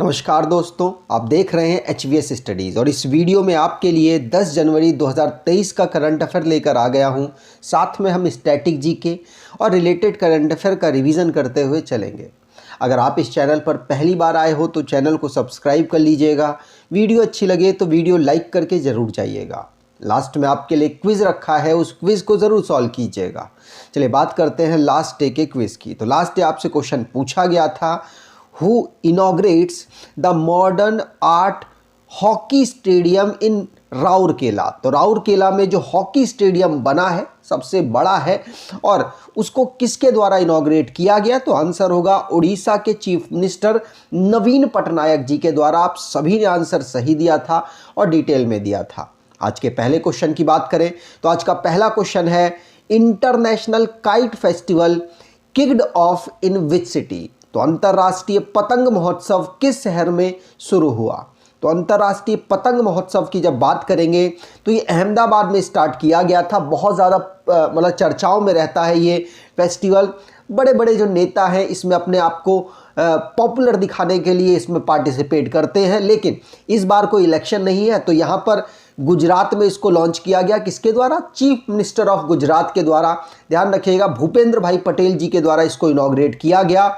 नमस्कार दोस्तों, आप देख रहे हैं HVS स्टडीज़ और इस वीडियो में आपके लिए 10 जनवरी 2023 का करंट अफेयर लेकर आ गया हूं। साथ में हम स्टैटिक जीके और रिलेटेड करंट अफेयर का रिवीजन करते हुए चलेंगे। अगर आप इस चैनल पर पहली बार आए हो तो चैनल को सब्सक्राइब कर लीजिएगा। वीडियो अच्छी लगे तो वीडियो लाइक करके ज़रूर जाइएगा। लास्ट में आपके लिए क्विज़ रखा है, उस क्विज़ को ज़रूर सॉल्व कीजिएगा। चलिए बात करते हैं लास्ट डे के क्विज़ की। तो लास्ट डे आपसे क्वेश्चन पूछा गया था, Who inaugurates the modern art hockey stadium इन राउरकेला। तो राउरकेला में जो हॉकी स्टेडियम बना है सबसे बड़ा है और उसको किसके द्वारा इनॉग्रेट किया गया? तो आंसर होगा उड़ीसा के चीफ मिनिस्टर नवीन पटनायक जी के द्वारा। आप सभी ने आंसर सही दिया था और डिटेल में दिया था। आज के पहले क्वेश्चन की बात करें तो आज का पहला क्वेश्चन है, international kite festival kicked of in which city. तो अंतर्राष्ट्रीय पतंग महोत्सव किस शहर में शुरू हुआ? तो अंतर्राष्ट्रीय पतंग महोत्सव की जब बात करेंगे तो ये अहमदाबाद में स्टार्ट किया गया था। बहुत ज़्यादा मतलब चर्चाओं में रहता है ये फेस्टिवल। बड़े बड़े जो नेता हैं इसमें अपने आप को पॉपुलर दिखाने के लिए इसमें पार्टिसिपेट करते हैं, लेकिन इस बार कोई इलेक्शन नहीं है तो यहाँ पर गुजरात में इसको लॉन्च किया गया। किसके द्वारा? चीफ मिनिस्टर ऑफ गुजरात के द्वारा। ध्यान रखिएगा, भूपेंद्र भाई पटेल जी के द्वारा इसको इनॉग्रेट किया गया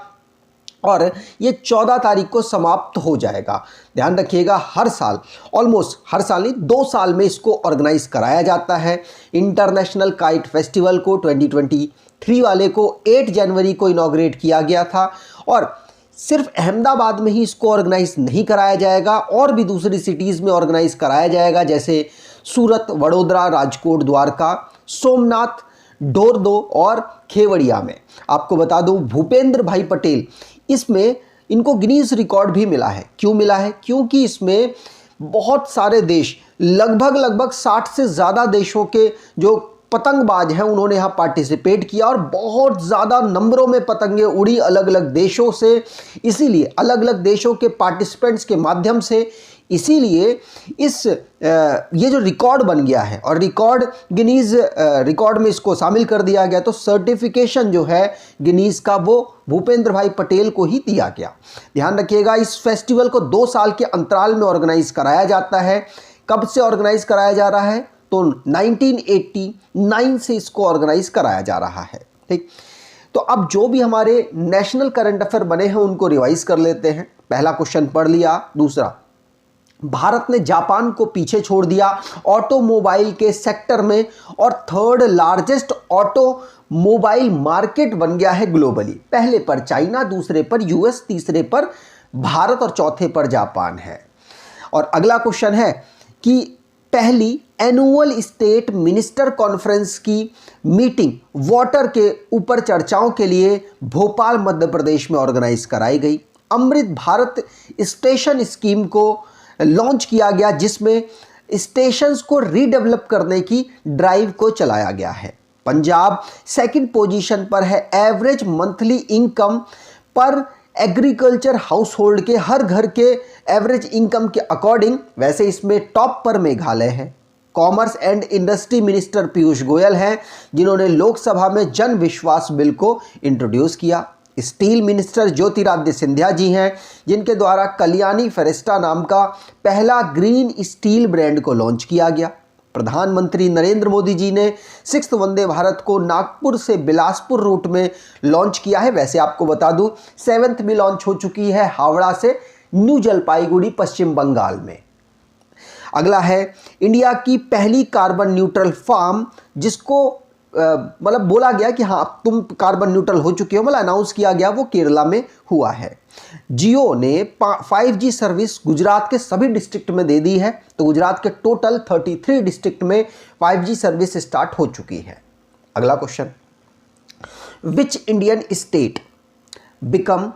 और ये 14 तारीख को समाप्त हो जाएगा। ध्यान रखिएगा, हर साल, ऑलमोस्ट हर साल नहीं, 2 साल में इसको ऑर्गेनाइज कराया जाता है। इंटरनेशनल काइट फेस्टिवल को 2023 वाले को 8 जनवरी को इनॉग्रेट किया गया था और सिर्फ अहमदाबाद में ही इसको ऑर्गेनाइज नहीं कराया जाएगा, और भी दूसरी सिटीज़ में ऑर्गेनाइज कराया जाएगा, जैसे सूरत, वडोदरा, राजकोट, द्वारका, सोमनाथ, डोरदो और खेवड़िया में। आपको बता दूं, भूपेंद्र भाई पटेल इसमें इनको गिनीज रिकॉर्ड भी मिला है। क्यों मिला है? क्योंकि इसमें बहुत सारे देश, लगभग 60 से ज़्यादा देशों के जो पतंगबाज हैं उन्होंने यहाँ पार्टिसिपेट किया और बहुत ज़्यादा नंबरों में पतंगें उड़ी अलग अलग देशों से। इसीलिए अलग अलग देशों के पार्टिसिपेंट्स के माध्यम से इसीलिए ये जो रिकॉर्ड बन गया है और रिकॉर्ड गिनीज रिकॉर्ड में इसको शामिल कर दिया गया। तो सर्टिफिकेशन जो है गिनीज का वो भूपेंद्र भाई पटेल को ही दिया गया। ध्यान रखिएगा, इस फेस्टिवल को 2 साल के अंतराल में ऑर्गेनाइज कराया जाता है। कब से ऑर्गेनाइज कराया जा रहा है? तो 1989 से इसको ऑर्गेनाइज कराया जा रहा है। ठीक, तो अब जो भी हमारे नेशनल करंट अफेयर बने हैं उनको रिवाइज कर लेते हैं। पहला क्वेश्चन पढ़ लिया। दूसरा, भारत ने जापान को पीछे छोड़ दिया ऑटोमोबाइल के सेक्टर में और 3rd लार्जेस्ट ऑटोमोबाइल मार्केट बन गया है ग्लोबली। पहले पर चाइना, दूसरे पर यूएस, तीसरे पर भारत और चौथे पर जापान है। और अगला क्वेश्चन है कि पहली एनुअल स्टेट मिनिस्टर कॉन्फ्रेंस की मीटिंग वाटर के ऊपर चर्चाओं के लिए भोपाल, मध्य प्रदेश में ऑर्गेनाइज कराई गई। अमृत भारत स्टेशन स्कीम को लॉन्च किया गया, जिसमें स्टेशंस को रीडेवलप करने की ड्राइव को चलाया गया है। पंजाब 2nd पोजीशन पर है एवरेज मंथली इनकम पर एग्रीकल्चर हाउस होल्ड के, हर घर के एवरेज इनकम के अकॉर्डिंग। वैसे इसमें टॉप पर मेघालय है। Commerce and industry minister Piyush Goyal हैं, जिन्होंने लोकसभा में जन विश्वास बिल को इंट्रोड्यूस किया। स्टील मिनिस्टर ज्योतिरादित्य सिंधिया जी हैं, जिनके द्वारा कल्याणी फेरेस्टा नाम का पहला ग्रीन स्टील ब्रांड को लॉन्च किया गया। प्रधानमंत्री नरेंद्र मोदी जी ने 6th वंदे भारत को नागपुर से बिलासपुर रूट में लॉन्च किया है। वैसे आपको बता दूं 7th भी लॉन्च हो चुकी है हावड़ा से न्यू जलपाईगुड़ी, पश्चिम बंगाल में। अगला है इंडिया की पहली कार्बन न्यूट्रल फार्म, जिसको मतलब बोला गया कि हाँ तुम कार्बन न्यूट्रल हो चुके हो, मतलब अनाउंस किया गया, वो केरला में हुआ है। जियो ने 5G सर्विस गुजरात के सभी डिस्ट्रिक्ट में दे दी है। तो गुजरात के टोटल 33 डिस्ट्रिक्ट में 5G सर्विस स्टार्ट हो चुकी है। अगला question, which Indian state become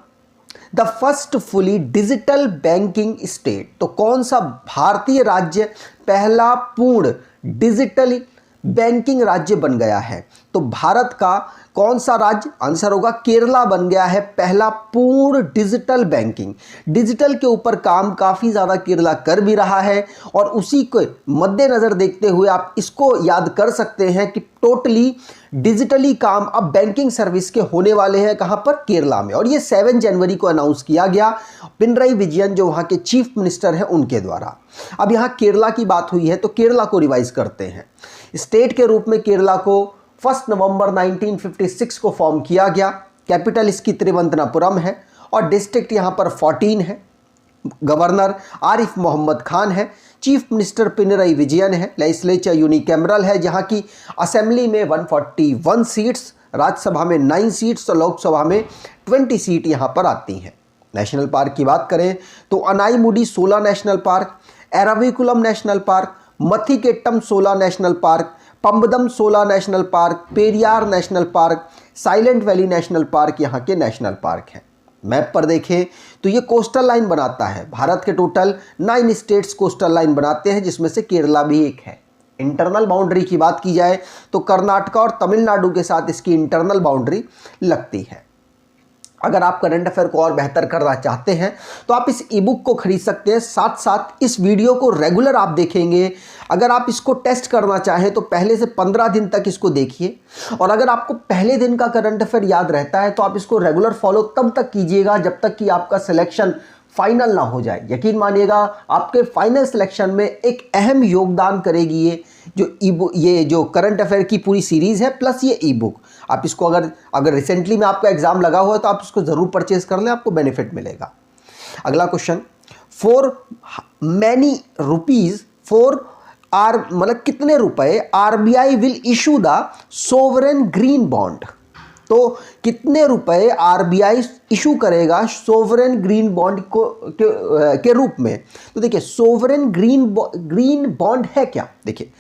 the first fully digital banking state. तो कौन सा भारतीय राज्य पहला पूर्ण डिजिटल बैंकिंग राज्य बन गया है? तो भारत का कौन सा राज्य? आंसर होगा केरला बन गया है पहला पूर्ण डिजिटल बैंकिंग। डिजिटल के ऊपर काम काफ़ी ज़्यादा केरला कर भी रहा है और उसी को मद्देनज़र देखते हुए आप इसको याद कर सकते हैं कि टोटली डिजिटली काम अब बैंकिंग सर्विस के होने वाले हैं कहाँ पर? केरला में। और ये 7 जनवरी को अनाउंस किया गया पिनराई विजयन जो वहाँ के चीफ मिनिस्टर हैं उनके द्वारा। अब यहाँ केरला की बात हुई है तो केरला को रिवाइज करते हैं। स्टेट के रूप में केरला को 1 नवंबर 1956 को फॉर्म किया गया। कैपिटल इसकी त्रिवंतनापुरम है और डिस्ट्रिक्ट यहाँ पर 14 है। गवर्नर आरिफ मोहम्मद खान है। चीफ मिनिस्टर पिनराई विजयन है। लेजिस्लेचर यूनिकैमरल है जहाँ की असेंबली में 141 सीट्स, राज्यसभा में 9 सीट्स और लोकसभा में 20 सीट यहाँ पर आती हैं। नेशनल पार्क की बात करें तो Anamudi 16 national park, Eravikulam national park, Mathikettan 16 national park, Pambadum 16 national park, Periyar national park, Silent Valley national park यहाँ के नेशनल पार्क हैं। मैप पर देखें तो ये कोस्टल लाइन बनाता है। भारत के टोटल 9 स्टेट्स कोस्टल लाइन बनाते हैं जिसमें से केरला भी एक है। इंटरनल बाउंड्री की बात की जाए तो कर्नाटका और तमिलनाडु के साथ इसकी इंटरनल बाउंड्री लगती है। अगर आप करंट अफेयर को और बेहतर करना चाहते हैं तो आप इस ई बुक को खरीद सकते हैं। साथ साथ इस वीडियो को रेगुलर आप देखेंगे। अगर आप इसको टेस्ट करना चाहें तो पहले से 15 दिन तक इसको देखिए और अगर आपको पहले दिन का करंट अफेयर याद रहता है तो आप इसको रेगुलर फॉलो तब तक कीजिएगा जब तक कि आपका सिलेक्शन फाइनल ना हो जाए। यकीन मानिएगा आपके फाइनल सिलेक्शन में एक अहम योगदान करेगी ये जो करंट अफेयर की पूरी सीरीज़ है प्लस ये ई बुक। आप इसको अगर रिसेंटली में आपका एग्जाम लगा हुआ है तो आप इसको ज़रूर परचेज कर लें, आपको बेनिफिट मिलेगा। अगला क्वेश्चन, फॉर मैनी रुपीज़ मतलब कितने रुपए RBI will issue the sovereign green bond? तो कितने रुपए आरबीआई इशू करेगा सोवरेन ग्रीन बॉन्ड के रूप में? तो देखिए सोवरेन ग्रीन बॉन्ड है क्या? देखिए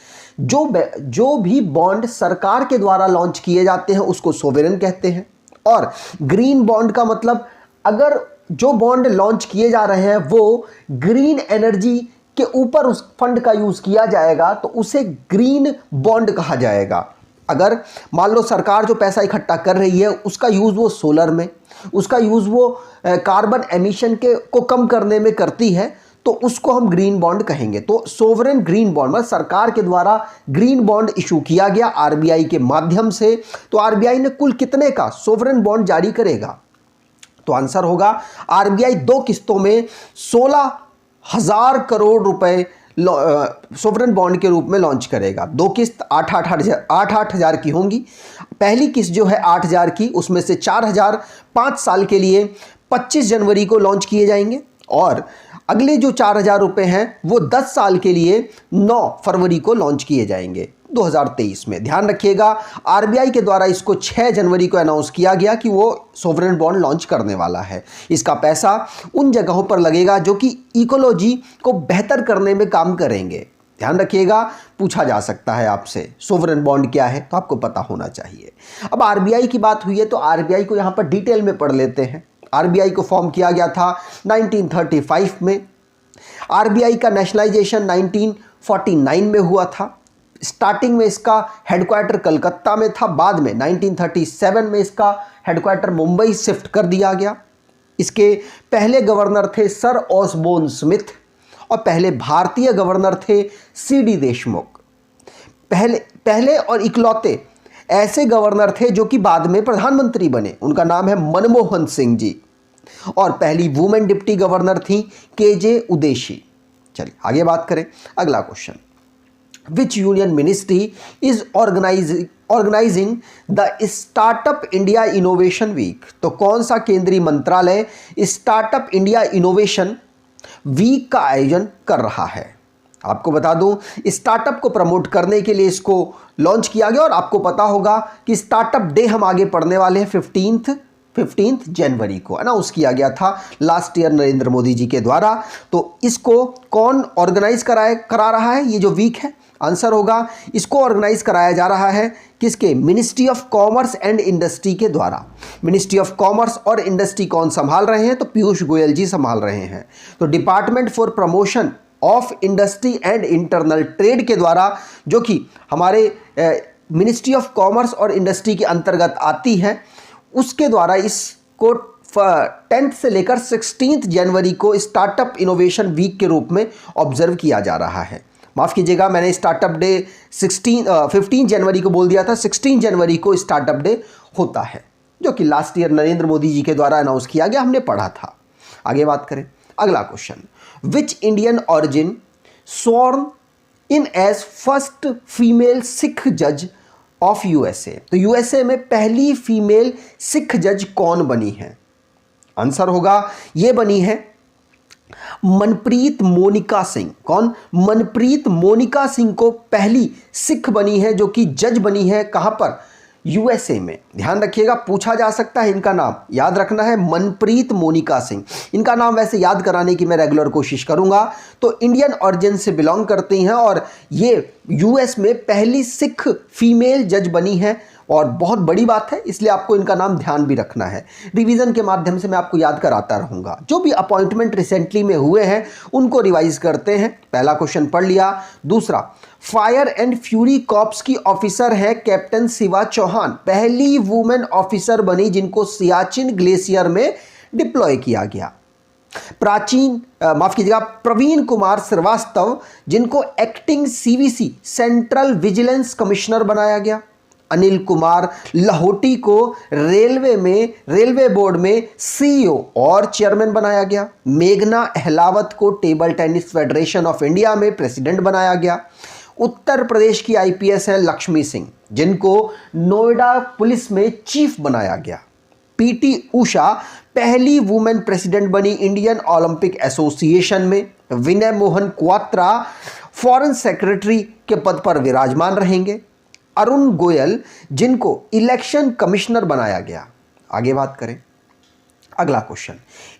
जो भी बॉन्ड सरकार के द्वारा लॉन्च किए जाते हैं उसको सोवरेन कहते हैं। और ग्रीन बॉन्ड का मतलब अगर जो बॉन्ड लॉन्च किए जा रहे हैं वो ग्रीन एनर्जी के ऊपर उस फंड का यूज किया जाएगा तो उसे ग्रीन बॉन्ड कहा जाएगा। अगर मान लो सरकार जो पैसा इकट्ठा कर रही है उसका यूज़ वो सोलर में, उसका यूज़ वो कार्बन एमिशन को कम करने में करती है तो उसको हम ग्रीन बॉन्ड कहेंगे। तो सोवरेन ग्रीन बॉन्ड मतलब सरकार के द्वारा ग्रीन बॉन्ड इशू किया गया आरबीआई के माध्यम से। तो आरबीआई ने कुल कितने का सोवरेन बॉन्ड जारी करेगा? तो आंसर होगा आरबीआई 2 किस्तों में 16,000 करोड़ रुपए सोवरेन बॉन्ड के रूप में लॉन्च करेगा। 2 किस्त 8-8 हज़ार की होंगी। पहली किस्त जो है 8,000 की, उसमें से 4,000 5 साल के लिए 25 जनवरी को लॉन्च किए जाएंगे और अगले जो 4,000 रुपये हैं वो 10 साल के लिए 9 फरवरी को लॉन्च किए जाएंगे 2023 में। ध्यान रखिएगा आरबीआई के द्वारा इसको 6 जनवरी को अनाउंस किया गया कि वो सोवरेन बॉन्ड लॉन्च करने वाला है। इसका पैसा उन जगहों पर लगेगा जो कि इकोलॉजी को बेहतर करने में काम करेंगे। ध्यान रखिएगा पूछा जा सकता है आपसे सोवरेन बॉन्ड क्या है तो आपको पता होना चाहिए। अब आरबीआई की बात हुई है तो आरबीआई को यहाँ पर डिटेल में पढ़ लेते हैं। आरबीआई को फॉर्म किया गया था 1935 में। आरबीआई का नेशनलाइजेशन 1949 में हुआ था। स्टार्टिंग में इसका हेडक्वार्टर कलकत्ता में था, बाद में 1937 में इसका हेडक्वार्टर मुंबई शिफ्ट कर दिया गया। इसके पहले गवर्नर थे सर ऑसबोर्न स्मिथ और पहले भारतीय गवर्नर थे सीडी देशमुख। पहले और इकलौते ऐसे गवर्नर थे जो कि बाद में प्रधानमंत्री बने, उनका नाम है मनमोहन सिंह जी। और पहली वुमेन डिप्टी गवर्नर थी केजे उदेशी। चलिए आगे बात करें। अगला question, which union ministry is organising the startup India innovation week? तो कौन सा केंद्रीय मंत्रालय स्टार्टअप इंडिया इनोवेशन वीक का आयोजन कर रहा है? आपको बता दूं स्टार्टअप को प्रमोट करने के लिए इसको लॉन्च किया गया और आपको पता होगा कि स्टार्टअप डे हम आगे पढ़ने वाले हैं 15 जनवरी को अनाउंस किया गया था लास्ट ईयर नरेंद्र मोदी जी के द्वारा। तो इसको कौन ऑर्गेनाइज करा रहा है ये जो वीक है? आंसर होगा इसको ऑर्गेनाइज कराया जा रहा है किसके? Ministry of commerce and industry के द्वारा। मिनिस्ट्री ऑफ कॉमर्स और इंडस्ट्री कौन संभाल रहे हैं? तो पीयूष गोयल जी संभाल रहे हैं। तो department for promotion of industry and internal trade के द्वारा, जो कि हमारे मिनिस्ट्री ऑफ कॉमर्स और इंडस्ट्री के अंतर्गत आती है, उसके द्वारा इसको 10th से लेकर 16 जनवरी को स्टार्टअप इनोवेशन वीक के रूप में ऑब्जर्व किया जा रहा है। माफ़ कीजिएगा, मैंने स्टार्टअप डे 15 जनवरी को बोल दिया था। 16 जनवरी को स्टार्टअप डे होता है, जो कि लास्ट ईयर नरेंद्र मोदी जी के द्वारा अनाउंस किया गया, हमने पढ़ा था। आगे बात करें, अगला question, which Indian origin sworn in as first female Sikh जज ऑफ यूएसए। तो यूएसए में पहली फीमेल सिख जज कौन बनी है? आंसर होगा, ये बनी है मनप्रीत मोनिका सिंह। कौन? मनप्रीत मोनिका सिंह को पहली सिख बनी है जो कि जज बनी है। कहां पर? यूएसए में। ध्यान रखिएगा, पूछा जा सकता है इनका नाम, याद रखना है, मनप्रीत मोनिका सिंह। इनका नाम वैसे याद कराने की मैं रेगुलर कोशिश करूंगा। तो इंडियन ऑरिजिन से बिलोंग करती हैं और ये यूएस में पहली सिख फीमेल जज बनी है और बहुत बड़ी बात है, इसलिए आपको इनका नाम ध्यान भी रखना है। रिवीजन के माध्यम से मैं आपको याद कराता रहूंगा। जो भी अपॉइंटमेंट रिसेंटली में हुए हैं उनको रिवाइज करते हैं। पहला क्वेश्चन पढ़ लिया। दूसरा, फायर एंड फ्यूरी कॉर्प्स की ऑफिसर है कैप्टन शिवा चौहान, पहली वुमेन ऑफिसर बनी जिनको सियाचिन ग्लेशियर में डिप्लॉय किया गया। प्रवीण कुमार श्रीवास्तव, जिनको acting CVC central vigilance commissioner बनाया गया। अनिल कुमार लाहौटी को रेलवे बोर्ड में सीईओ और चेयरमैन बनाया गया। मेघना अहलावत को table tennis federation of India में प्रेसिडेंट बनाया गया। उत्तर प्रदेश की आईपीएस है लक्ष्मी सिंह, जिनको नोएडा पुलिस में चीफ बनाया गया। पीटी उषा पहली वुमेन प्रेसिडेंट बनी इंडियन ओलंपिक एसोसिएशन में। विनय मोहन क्वात्रा फॉरेन सेक्रेटरी के पद पर विराजमान रहेंगे। अरुण गोयल, जिनको इलेक्शन कमिश्नर बनाया गया। आगे बात करें, अगला question,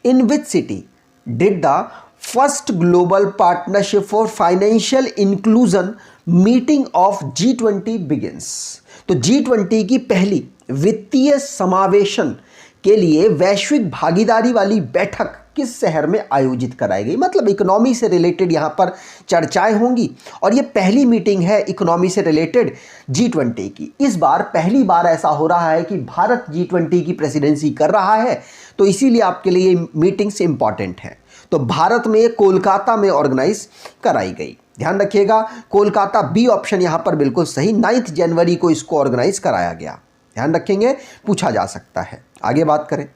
in which city did the first global partnership for financial inclusion meeting of G20 begins. तो G20 की पहली वित्तीय समावेशन के लिए वैश्विक भागीदारी वाली बैठक किस शहर में आयोजित कराई गई? मतलब इकोनॉमी से रिलेटेड यहाँ पर चर्चाएं होंगी और ये पहली मीटिंग है इकोनॉमी से रिलेटेड G20 की। इस बार पहली बार ऐसा हो रहा है कि भारत G20 की प्रेसिडेंसी कर रहा है, तो इसीलिए आपके लिए ये मीटिंग्स इंपॉर्टेंट है। तो भारत में कोलकाता में ऑर्गेनाइज कराई गई। ध्यान रखिएगा, कोलकाता बी ऑप्शन यहाँ पर बिल्कुल सही। 9 जनवरी को इसको ऑर्गेनाइज कराया गया। ध्यान रखेंगे, पूछा जा सकता है। आगे बात करें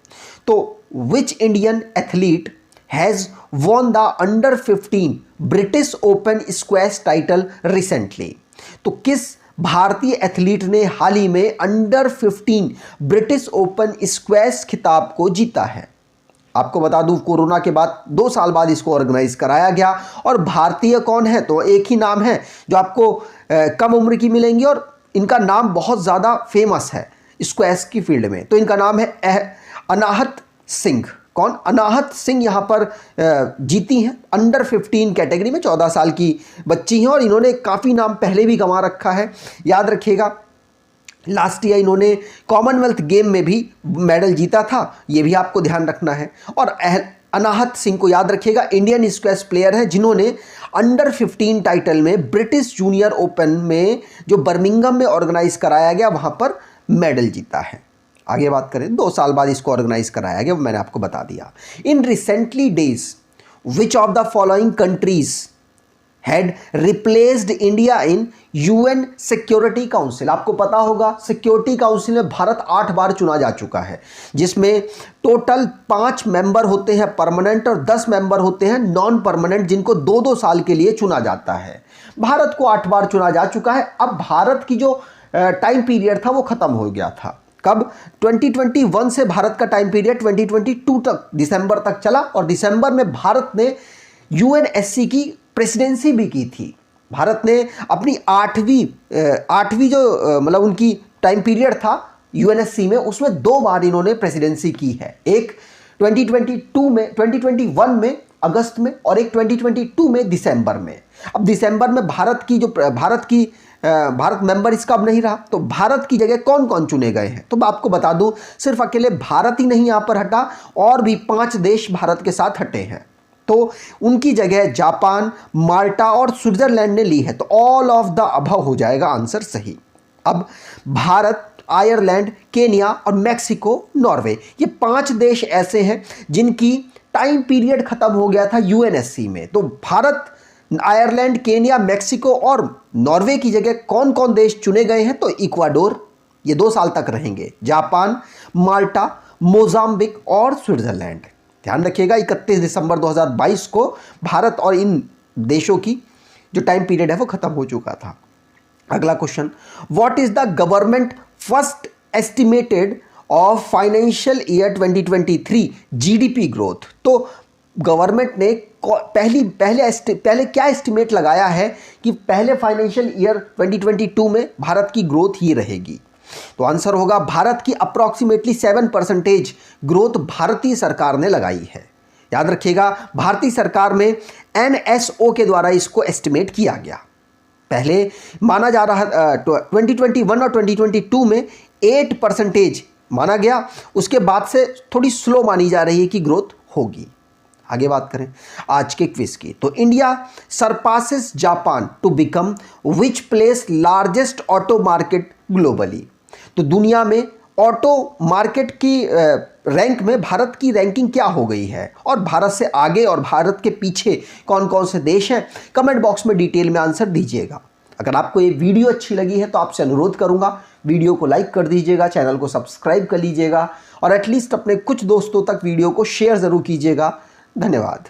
तो which Indian athlete has won the under 15 British open squash title recently. तो किस भारतीय एथलीट ने हाल ही में अंडर 15 ब्रिटिश ओपन स्क्वैश खिताब को जीता है? आपको बता दूं, कोरोना के बाद 2 साल बाद इसको ऑर्गेनाइज कराया गया। और भारतीय कौन है? तो एक ही नाम है जो आपको कम उम्र की मिलेंगी और इनका नाम बहुत ज़्यादा फेमस है स्क्वैश की फील्ड में। तो इनका नाम है अनाहत सिंह। कौन? अनाहत सिंह यहाँ पर जीती हैं अंडर 15 कैटेगरी में। 14 साल की बच्ची हैं और इन्होंने काफ़ी नाम पहले भी कमा रखा है। याद रखिएगा, लास्ट ईयर इन्होंने कॉमनवेल्थ गेम में भी मेडल जीता था, ये भी आपको ध्यान रखना है। और अनाहत सिंह को याद रखिएगा, इंडियन स्क्वैश प्लेयर हैं जिन्होंने अंडर 15 टाइटल में ब्रिटिश जूनियर ओपन में जो बर्मिंघम में ऑर्गेनाइज कराया गया वहाँ पर मेडल जीता है। आगे बात करें, 2 साल बाद इसको ऑर्गेनाइज कराया गया, मैंने आपको बता दिया। In recently days which of the following countries had replaced India in UN security council? आपको पता होगा सिक्योरिटी काउंसिल में भारत 8 बार चुना जा चुका है, जिसमें टोटल 5 मेंबर होते हैं परमानेंट और 10 मेंबर होते हैं नॉन परमानेंट, जिनको 2-2 साल के लिए चुना जाता है। भारत को 8 बार चुना जा चुका है। अब भारत की जो टाइम पीरियड था वो खत्म हो गया था। कब? 2021 से भारत का टाइम पीरियड 2022 तक दिसंबर तक चला और दिसंबर में भारत ने यूएनएससी की प्रेसिडेंसी भी की थी। भारत ने अपनी आठवीं जो मतलब उनकी टाइम पीरियड था यूएनएससी में, उसमें 2 बार इन्होंने प्रेसिडेंसी की है। एक 2021 में अगस्त में और एक 2022 में दिसंबर में। अब दिसंबर में भारत मेंबर इसका अब नहीं रहा, तो भारत की जगह कौन कौन चुने गए हैं? तो मैं आपको बता दूं, सिर्फ अकेले भारत ही नहीं यहाँ पर हटा, और भी 5 देश भारत के साथ हटे हैं। तो उनकी जगह जापान, माल्टा और स्विट्जरलैंड ने ली है। तो ऑल ऑफ द अबव हो जाएगा आंसर सही। अब भारत, आयरलैंड, केन्या और मैक्सिको, नॉर्वे, ये 5 देश ऐसे हैं जिनकी टाइम पीरियड खत्म हो गया था यूएनएससी में। तो भारत, आयरलैंड, केन्या, मैक्सिको और नॉर्वे की जगह कौन कौन देश चुने गए हैं? तो इक्वाडोर, ये 2 साल तक रहेंगे। जापान, माल्टा, मोजाम्बिक और स्विट्जरलैंड। ध्यान रखिएगा 31 दिसंबर 2022 को भारत और इन देशों की जो टाइम पीरियड है वो खत्म हो चुका था। अगला question, what is the government first estimated of financial year 2023 GDP growth? तो गवर्नमेंट ने पहले क्या एस्टिमेट लगाया है कि पहले फाइनेंशियल ईयर 2022 में भारत की ग्रोथ ये रहेगी? तो आंसर होगा भारत की अप्रॉक्सीमेटली 7% ग्रोथ भारतीय सरकार ने लगाई है। याद रखिएगा भारतीय सरकार में एनएसओ के द्वारा इसको एस्टिमेट किया गया। पहले माना जा रहा 2021 और 2022 में 8% माना गया, उसके बाद से थोड़ी स्लो मानी जा रही है कि ग्रोथ होगी। आगे बात करें आज के क्विज की, तो India surpasses Japan to become which place largest auto market globally? तो दुनिया में ऑटो मार्केट की रैंक में भारत की रैंकिंग क्या हो गई है, और भारत से आगे और भारत के पीछे कौन कौन से देश हैं? कमेंट बॉक्स में डिटेल में आंसर दीजिएगा। अगर आपको ये वीडियो अच्छी लगी है तो आपसे अनुरोध करूंगा वीडियो को लाइक कर दीजिएगा, चैनल को सब्सक्राइब कर लीजिएगा और एटलीस्ट अपने कुछ दोस्तों तक वीडियो को शेयर ज़रूर कीजिएगा। धन्यवाद।